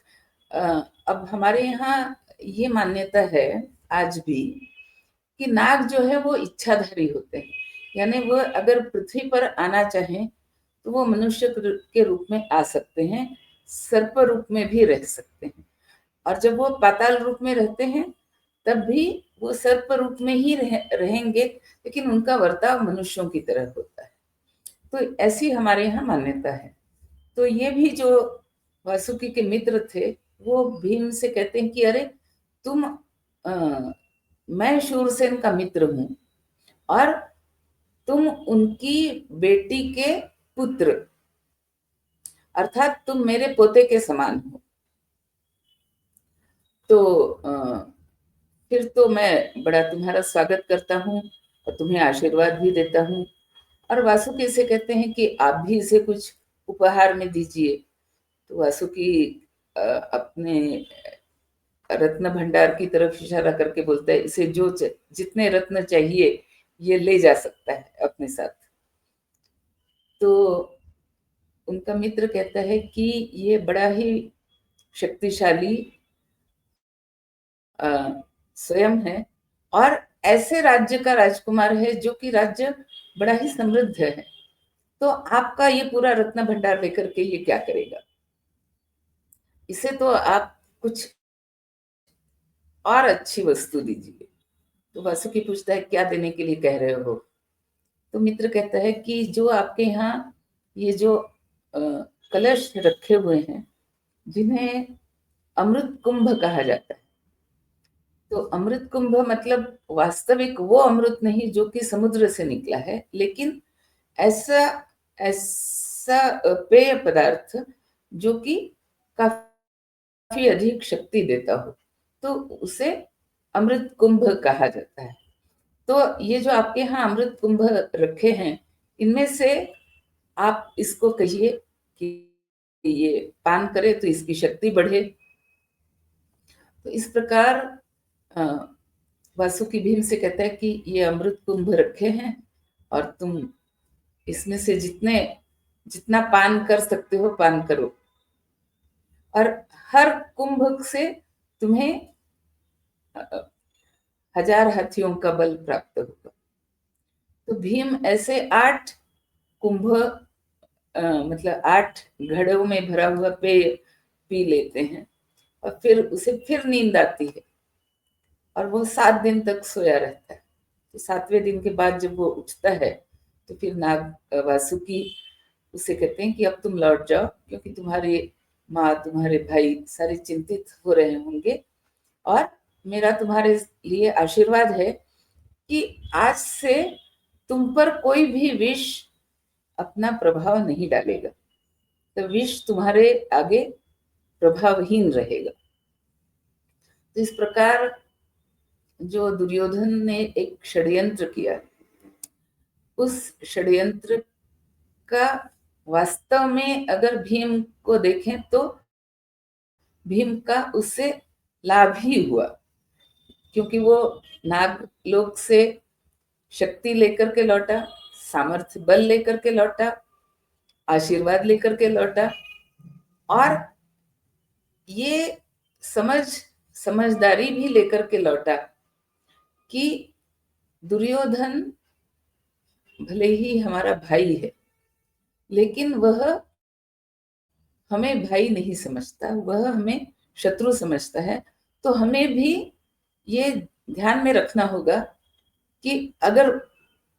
अब हमारे यहाँ ये मान्यता है आज भी कि नाग जो है वो इच्छाधारी होते हैं, यानी वो अगर पृथ्वी पर आना चाहें तो वो मनुष्य के रूप में आ सकते हैं, सर्प रूप में भी रह सकते हैं, और जब वो पाताल रूप में रहते हैं तब भी वो सर्प रूप में ही रहेंगे, लेकिन उनका वर्ताव मनुष्यों की तरह होता है। तो ऐसी हमारे यहाँ मान्यता है। तो ये भी जो वासुकी के मित्र थे, वो भीम से कहते हैं कि अरे तुम मैं शूरसेन का मित्र हूं और तुम उनकी बेटी के पुत्र, अर्थात तुम मेरे पोते के समान हो। तो फिर तो मैं बड़ा तुम्हारा स्वागत करता हूँ और तुम्हें आशीर्वाद भी देता हूँ। और वासुकी से कहते हैं कि आप भी इसे कुछ उपहार में दीजिए। तो वासुकी अपने रत्न भंडार की तरफ इशारा करके बोलता है, इसे जो जितने रत्न चाहिए ये ले जा सकता है अपने साथ। तो उनका मित्र कहता है कि ये बड़ा ही शक्तिशाली स्वयं है और ऐसे राज्य का राजकुमार है जो कि राज्य बड़ा ही समृद्ध है, तो आपका ये पूरा रत्न भंडार लेकर के ये क्या करेगा, इसे तो आप कुछ और अच्छी वस्तु दीजिए। तो वासुकी पूछता है क्या देने के लिए कह रहे हो। तो मित्र कहता है कि जो आपके यहाँ ये जो कलश रखे हुए हैं, जिन्हें अमृत कुंभ कहा जाता है, तो अमृत कुंभ मतलब वास्तविक वो अमृत नहीं जो कि समुद्र से निकला है, लेकिन ऐसा ऐसा पेय पदार्थ जो कि काफी अधिक शक्ति देता हो, तो उसे अमृत कुंभ कहा जाता है। तो ये जो आपके यहाँ अमृत कुंभ रखे हैं, इनमें से आप इसको कहिए कि ये पान करे तो इसकी शक्ति बढ़े। तो इस प्रकार वासुकी भीम से कहता है कि ये अमृत कुंभ रखे हैं और तुम इसमें से जितना पान कर सकते हो पान करो, और हर कुंभ से तुम्हें 1000 हाथियों का बल प्राप्त होगा। तो भीम ऐसे 8 कुंभ मतलब 8 घड़ों में भरा हुआ पेय पी लेते हैं और फिर उसे फिर नींद आती है और वो 7 दिन तक सोया रहता है। तो 7वें दिन के बाद जब वो उठता है तो फिर नाग वासुकी उसे कहते हैं कि अब तुम लौट जाओ, क्योंकि तुम्हारे माँ तुम्हारे भाई सारे चिंतित हो रहे होंगे, और मेरा तुम्हारे लिए आशीर्वाद है कि आज से तुम पर कोई भी विष अपना प्रभाव नहीं डालेगा, तो विष तुम्हारे आगे प्रभावहीन रहेगा। तो इस प्रकार जो दुर्योधन ने एक षड्यंत्र किया, उस षड्यंत्र का वास्तव में अगर भीम को देखें तो भीम का उससे लाभ ही हुआ, क्योंकि वो नागलोक से शक्ति लेकर के लौटा, सामर्थ्य बल लेकर के लौटा, आशीर्वाद लेकर के लौटा, और ये समझदारी भी लेकर के लौटा कि दुर्योधन भले ही हमारा भाई है, लेकिन वह हमें भाई नहीं समझता, वह हमें शत्रु समझता है। तो हमें भी ये ध्यान में रखना होगा कि अगर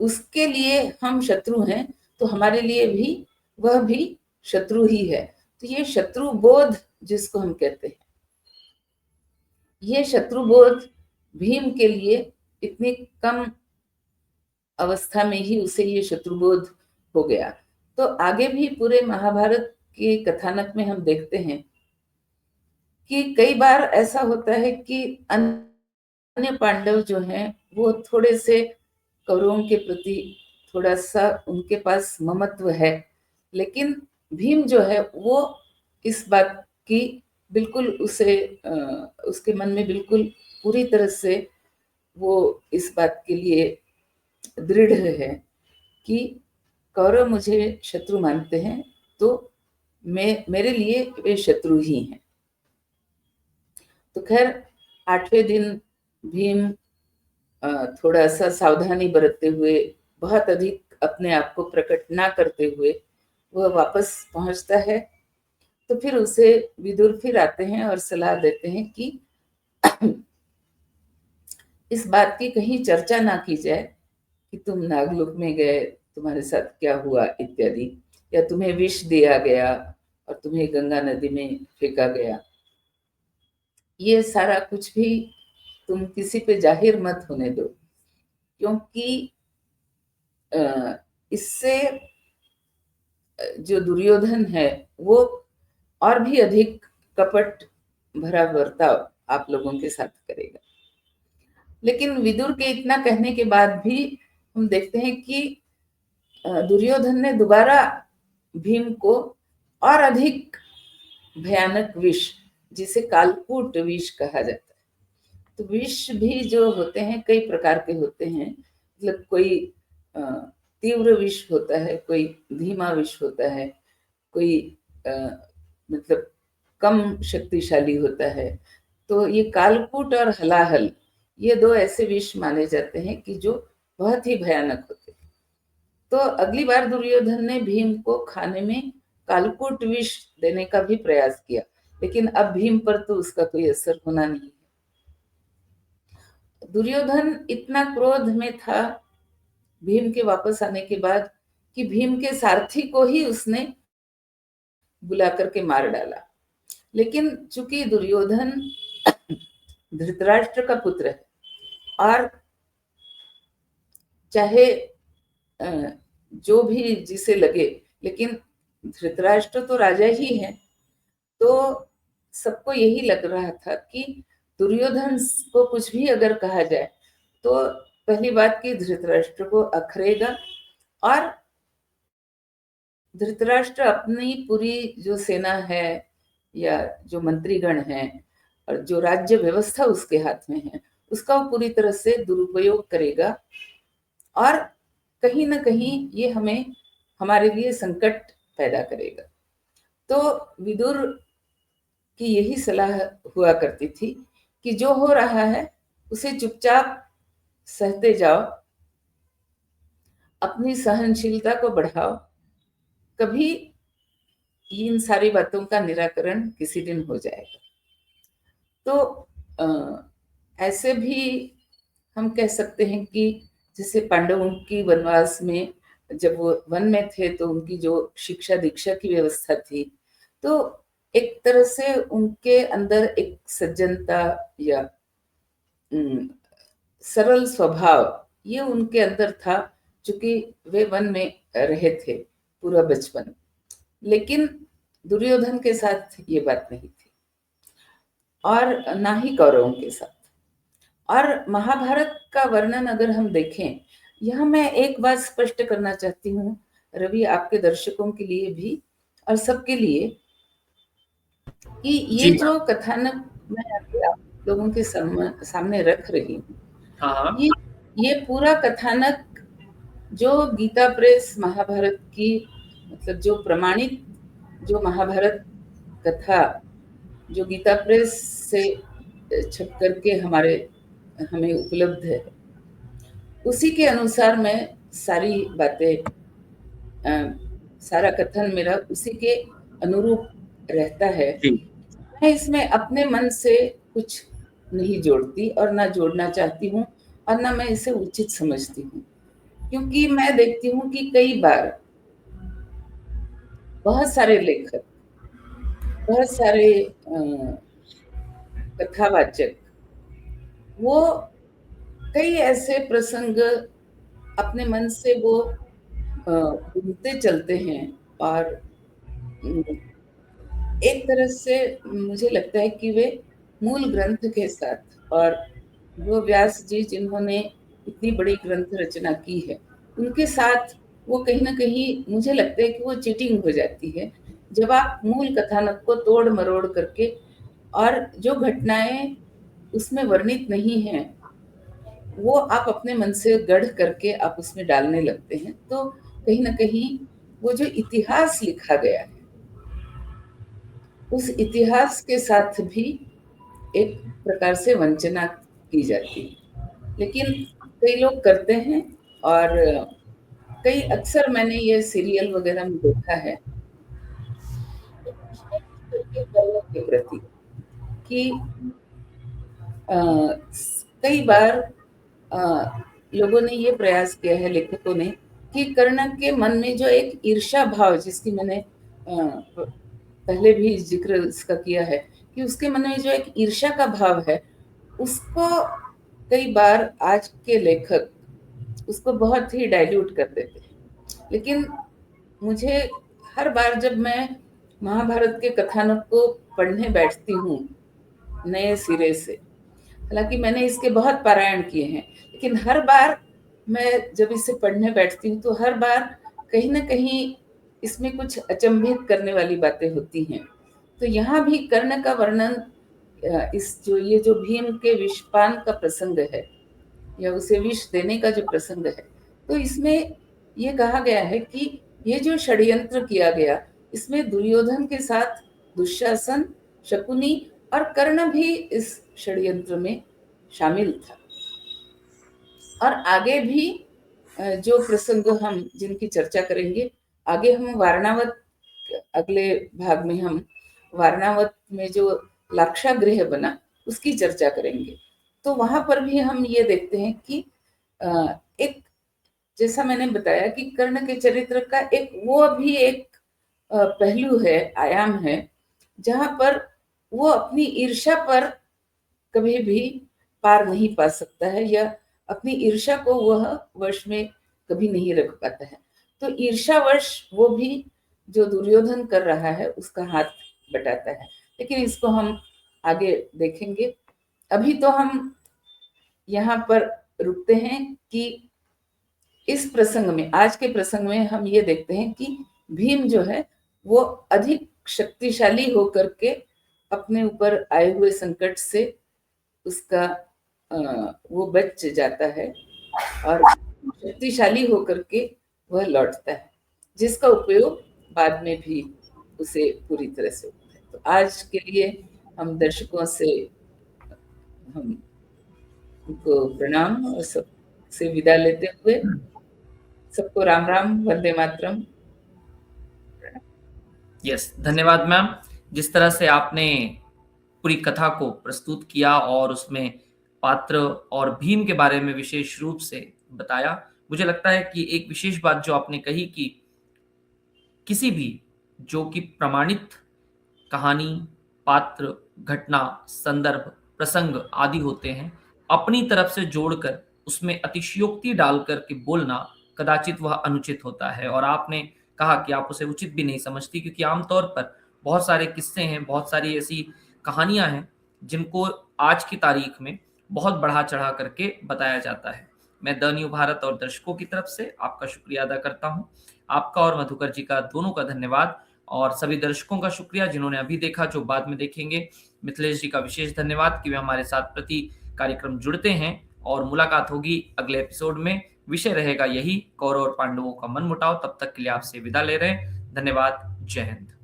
उसके लिए हम शत्रु हैं तो हमारे लिए भी वह भी शत्रु ही है। तो ये शत्रु बोध जिसको हम कहते हैं, ये शत्रु बोध भीम के लिए इतनी कम अवस्था में ही उसे ये शत्रुबोध हो गया। तो आगे भी पूरे महाभारत के कथानक में हम देखते हैं कि कई बार ऐसा होता है कि अन्य पांडव जो हैं वो थोड़े से कौरवों के प्रति थोड़ा सा उनके पास ममत्व है, लेकिन भीम जो है वो इस बात की बिल्कुल उसके मन में बिल्कुल पूरी तरह से वो इस बात के लिए दृढ़ है कि कौरव मुझे शत्रु मानते हैं तो मेरे लिए वे शत्रु ही हैं। तो खैर 8वें दिन भीम थोड़ा सा सावधानी बरतते हुए, बहुत अधिक अपने आप को प्रकट ना करते हुए वह वापस पहुंचता है। तो फिर उसे विदुर फिर आते हैं और सलाह देते हैं कि इस बात की कहीं चर्चा ना की जाए कि तुम नागलोक में गए, तुम्हारे साथ क्या हुआ इत्यादि, या तुम्हें विष दिया गया और तुम्हें गंगा नदी में फेंका गया। ये सारा कुछ भी तुम किसी पे जाहिर मत होने दो, क्योंकि इससे जो दुर्योधन है वो और भी अधिक कपट भरा बर्ताव आप लोगों के साथ करेगा। लेकिन विदुर के इतना कहने के बाद भी हम देखते हैं कि दुर्योधन ने दोबारा भीम को और अधिक भयानक विष, जिसे कालकूट विष कहा जाता है। तो विष भी जो होते हैं कई प्रकार के होते हैं, मतलब कोई तीव्र विष होता है, कोई धीमा विष होता है, कोई मतलब कम शक्तिशाली होता है। तो ये कालकूट और हलाहल, ये दो ऐसे विष माने जाते हैं कि जो बहुत ही भयानक होते हैं। तो अगली बार दुर्योधन ने भीम को खाने में कालकूट विष देने का भी प्रयास किया, लेकिन अब भीम पर तो उसका कोई असर होना नहीं है। दुर्योधन इतना क्रोध में था भीम के वापस आने के बाद कि भीम के सारथी को ही उसने बुला करके मार डाला। लेकिन चूंकि दुर्योधन धृतराष्ट्र का पुत्र है और चाहे जो भी जिसे लगे, लेकिन धृतराष्ट्र तो राजा ही है, तो सबको यही लग रहा था कि दुर्योधन को कुछ भी अगर कहा जाए तो पहली बात कि धृतराष्ट्र को अखरेगा, और धृतराष्ट्र अपनी पूरी जो सेना है या जो मंत्रीगण हैं और जो राज्य व्यवस्था उसके हाथ में है, उसका वो पूरी तरह से दुरुपयोग करेगा और कहीं ना कहीं ये हमारे लिए संकट पैदा करेगा। तो विदुर की यही सलाह हुआ करती थी कि जो हो रहा है उसे चुपचाप सहते जाओ, अपनी सहनशीलता को बढ़ाओ, कभी इन सारी बातों का निराकरण किसी दिन हो जाएगा। तो ऐसे भी हम कह सकते हैं कि जैसे पांडवों की वनवास में जब वो वन में थे तो उनकी जो शिक्षा दीक्षा की व्यवस्था थी, तो एक तरह से उनके अंदर एक सज्जनता या सरल स्वभाव ये उनके अंदर था, चूंकि वे वन में रहे थे पूरा बचपन। लेकिन दुर्योधन के साथ ये बात नहीं थी और ना ही कौरवों के साथ। और महाभारत का वर्णन अगर हम देखें, यह मैं एक बात स्पष्ट करना चाहती हूँ रवि, आपके दर्शकों के लिए भी और सबके लिए, कि ये जो कथानक मैं अभी आप लोगों के सामने रख रही हूँ, हाँ। ये पूरा कथानक जो गीता प्रेस महाभारत की, मतलब जो प्रमाणित जो महाभारत कथा जो गीता प्रेस से छप करके हमें उपलब्ध है, उसी के अनुसार मैं सारी बातें, सारा कथन मेरा उसी के अनुरूप रहता है। मैं इसमें अपने मन से कुछ नहीं जोड़ती और ना जोड़ना चाहती हूँ और ना मैं इसे उचित समझती हूँ, क्योंकि मैं देखती हूँ कि कई बार बहुत सारे लेखक, बहुत सारे कथावाचक, वो कई ऐसे प्रसंग अपने मन से वो बुनते चलते हैं और एक तरह से मुझे लगता है कि वे मूल ग्रंथ के साथ, और वो व्यास जी जिन्होंने इतनी बड़ी ग्रंथ रचना की है, उनके साथ वो कहीं ना कहीं मुझे लगता है कि वो चीटिंग हो जाती है जब आप मूल कथानक को तोड़ मरोड़ करके और जो घटनाएं उसमें वर्णित नहीं हैं वो आप अपने मन से गढ़ करके आप उसमें डालने लगते हैं, तो कहीं ना कहीं वो जो इतिहास लिखा गया है उस इतिहास के साथ भी एक प्रकार से वंचना की जाती है। लेकिन कई लोग करते हैं, और कई अक्सर मैंने ये सीरियल वगैरह में देखा है के प्रति कि कई बार लोगों ने ये प्रयास किया है, लेखकों ने, कि कर्ण के मन में जो एक ईर्ष्या भाव, जिसकी मैंने पहले भी जिक्र इसका किया है, कि उसके मन में जो एक ईर्ष्या का भाव है उसको कई बार आज के लेखक उसको बहुत ही डाइल्यूट कर देते हैं। लेकिन मुझे हर बार जब मैं महाभारत के कथानक को पढ़ने बैठती हूँ नए सिरे से, हालांकि मैंने इसके बहुत पारायण किए हैं, लेकिन हर बार मैं जब इसे पढ़ने बैठती हूँ तो हर बार कहीं ना कहीं इसमें कुछ अचंभित करने वाली बातें होती हैं। तो यहाँ भी कर्ण का वर्णन, इस जो ये जो भीम के विषपान का प्रसंग है या उसे विष देने का जो प्रसंग है, तो इसमें ये कहा गया है कि ये जो षड्यंत्र किया गया इसमें दुर्योधन के साथ दुशासन, शकुनी और कर्ण भी इस षड्यंत्र में शामिल था। और आगे भी जो प्रसंग हम जिनकी चर्चा करेंगे, आगे हम वारणावत, अगले भाग में हम वारणावत में जो लाक्षागृह बना उसकी चर्चा करेंगे। तो वहां पर भी हम ये देखते हैं कि एक, जैसा मैंने बताया कि कर्ण के चरित्र का एक वो भी एक पहलू है, आयाम है, जहां पर वो अपनी ईर्ष्या पर कभी भी पार नहीं पा सकता है या अपनी ईर्ष्या को वह वश में कभी नहीं रख पाता है। तो ईर्ष्यावश वो भी जो दुर्योधन कर रहा है उसका हाथ बटाता है। लेकिन इसको हम आगे देखेंगे। अभी तो हम यहाँ पर रुकते हैं कि इस प्रसंग में, आज के प्रसंग में हम ये देखते हैं कि भीम जो है वो अधिक शक्तिशाली होकर के अपने ऊपर आए हुए संकट से उसका वो बच जाता है और शक्तिशाली होकर के वह लौटता है, जिसका उपयोग बाद में भी उसे पूरी तरह से होता है। तो आज के लिए हम दर्शकों से हम उनको प्रणाम और सबसे विदा लेते हुए सबको राम राम, वंदे मातरम। यस, धन्यवाद मैम। जिस तरह से आपने पूरी कथा को प्रस्तुत किया और उसमें पात्र और भीम के बारे में विशेष रूप से बताया, मुझे लगता है कि एक विशेष बात जो आपने कही कि किसी भी जो कि प्रमाणित कहानी, पात्र, घटना, संदर्भ, प्रसंग आदि होते हैं, अपनी तरफ से जोड़कर उसमें अतिशयोक्ति डालकर के बोलना कदाचित वह अनुचित होता है। और आपने कहा कि आप उसे उचित भी नहीं समझती, क्योंकि आमतौर पर बहुत सारे किस्से हैं, बहुत सारी ऐसी कहानियां हैं जिनको आज की तारीख में बहुत बढ़ा चढ़ा करके बताया जाता है। मैं द न्यू भारत और दर्शकों की तरफ से आपका शुक्रिया अदा करता हूं। आपका और मधुकर जी का दोनों का धन्यवाद, और सभी दर्शकों का शुक्रिया जिन्होंने अभी देखा, जो बाद में देखेंगे। मिथिलेश जी का विशेष धन्यवाद कि वे हमारे साथ प्रति कार्यक्रम जुड़ते हैं। और मुलाकात होगी अगले एपिसोड में। विषय रहेगा यही, कौरव और पांडवों का मनमुटाव। तब तक के लिए आपसे विदा ले रहे हैं। धन्यवाद। जय हिंद।